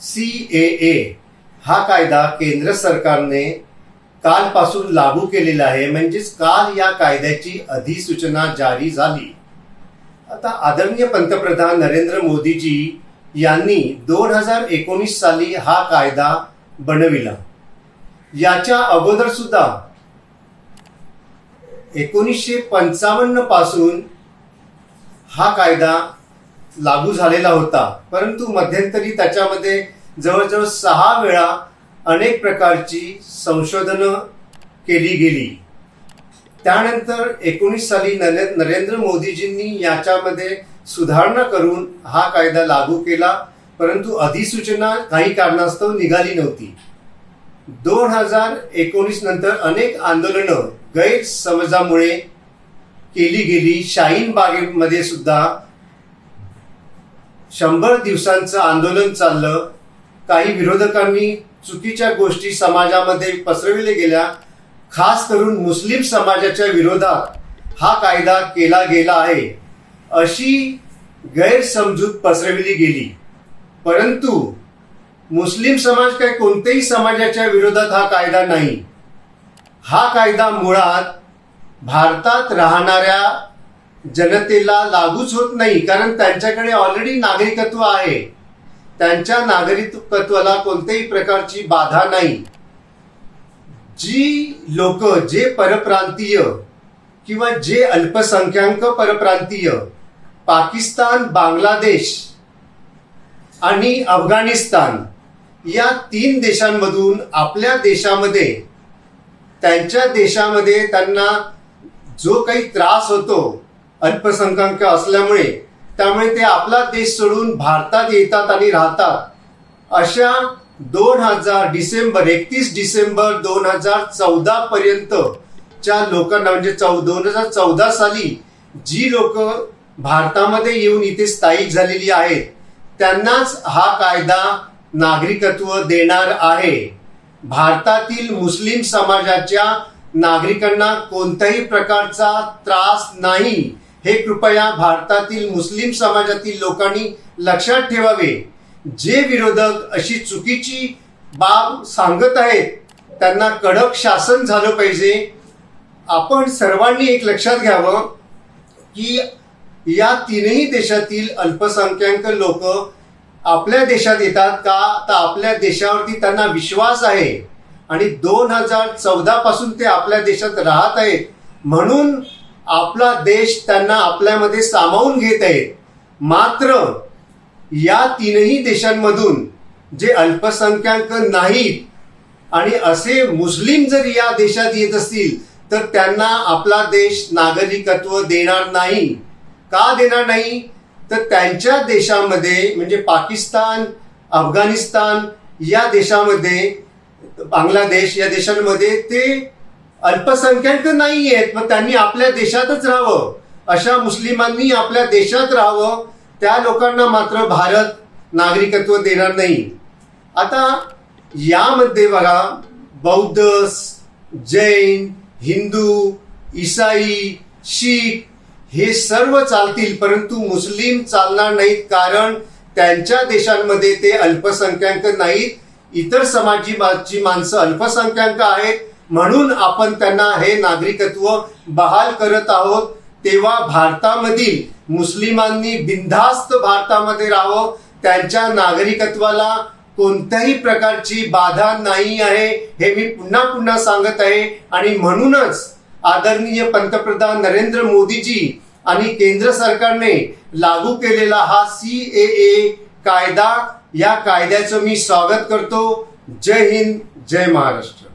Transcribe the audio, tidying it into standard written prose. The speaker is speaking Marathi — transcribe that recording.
CAA हा कायदा केंद्र सरकारने कालपासून लागू केलेला आहे, म्हणजेच काल या कायद्याची अधिसूचना जारी झाली। आता आदरणीय पंतप्रधान नरेंद्र मोदीजी यांनी 2019 साली हा कायदा बनविला। याच्या अगोदर सुद्धा 1955 पासून हा कायदा लागू झालेला होता, परंतु मध्यंतरी त्याच्यामध्ये जवळजवळ 6 वेळा अनेक प्रकारची संशोधनं केली गेली। त्यानंतर 19 साली नरेंद्र मोदीजींनी याच्यामध्ये सुधारणा करून हा कायदा लागू केला, परंतु अधिसूचना काही कारणास्तव निघाली नव्हती। 2019 नंतर अनेक आंदोलनं गैरसमजामुळे केली गेली। शाहीन बागेमध्ये सुद्धा 100 दिवसांचं आंदोलन चाललं। काही विरोधकांनी चुकीच्या गोष्टी समाजामध्ये पसरविल्या गेल्या, खास करून मुस्लिम समाजाच्या विरोधात हा कायदा केला गेला आहे अशी गैरसमजूत पसरविली गेली। परंतु मुस्लिम समाज काय कोणत्याही समाजाच्या विरोधात हा कायदा नाही। हा कायदा मुळात भारतात राहणाऱ्या जनतेला लागूच होत नाही, कारण त्यांच्याकडे ऑलरेडी नागरिकत्व आहे। त्यांच्या नागरिकत्वाला कोणत्याही प्रकारची बाधा नाही। जी लोक जे परप्रांतीय किंवा जे अल्पसंख्याक परप्रांतीय पाकिस्तान, बांगलादेश आणि अफगाणिस्तान या 3 देशांमधून आपल्या देशामध्ये त्यांच्या देशामध्ये त्यांना जो काही त्रास होतो अल्पसंख्याक असल्यामुळे, त्यामुळे ते आपला देश सोडून भारतात येतात आणि राहतात। अशा 31 डिसेंबर 2014 पर्यंतच्या लोकांना, म्हणजे 2014 साली जी लोक भारतामध्ये येऊन इथे स्थायिक झालेली आहेत त्यांनाच हा कायदा नागरिकत्व देणार आहे। भारतातील मुस्लिम समाजाच्या नागरिकांना कोणत्याही प्रकारचा त्रास नाही, हे कृपया भारतातील मुस्लिम समाजातील लोकांनी लक्षात ठेवावे। जे विरोधक अशी चुकीची बाब सांगत आहेत त्यांना कडक शासन झालं पाहिजे। आपण सर्वांनी एक लक्षात घ्यावं की या 3ही देशातील अल्पसंख्याक लोक आपल्या देशात येतात का, तर आपल्या देशावरती त्यांना विश्वास आहे आणि 2014 पासून ते आपल्या देशात राहत आहेत, म्हणून आपला देश त्यांना आपल्यामध्ये सामावून घेत आहेत। मात्र या 3ही देशांमधून जे अल्पसंख्याक नाहीत आणि असे मुस्लिम जर या देशात येत असतील तर त्यांना आपला देश नागरिकत्व देणार नाही। का देणार नाही, तर त्यांच्या देशामध्ये म्हणजे पाकिस्तान, अफगाणिस्तान या देशामध्ये, बांगलादेश या देशांमध्ये ते अल्पसंख्याक नाही आहेत, मग त्यांनी आपल्या देशातच राहावं। अशा मुस्लिमांनी आपल्या देशात राहावं, त्या लोकांना मात्र भारत नागरिकत्व देणार नाही। आता यामध्ये बघा, बौद्ध, जैन, हिंदू, ईसाई, शीख हे सर्व चालतील, परंतु मुस्लिम चालणार नाहीत, कारण त्यांच्या देशांमध्ये ते अल्पसंख्याक नाहीत। इतर समाजाची माणसं अल्पसंख्याक आहेत, म्हणून आपण त्यांना हे नागरिकत्व बहाल करत आहोत। तेव्हा भारतामधील मुस्लिमांनी बिनधास्त भारतामध्ये राहावं, त्यांच्या नागरिकत्वाला कोणत्याही प्रकारची बाधा नाही आहे, हे मी पुन्हा पुन्हा सांगत आहे। आणि म्हणूनच आदरणीय पंतप्रधान नरेंद्र मोदीजी आणि केंद्र सरकारने लागू केलेला हा CAA कायदा, या कायद्याचं मी स्वागत करतो। जय हिंद, जय महाराष्ट्र।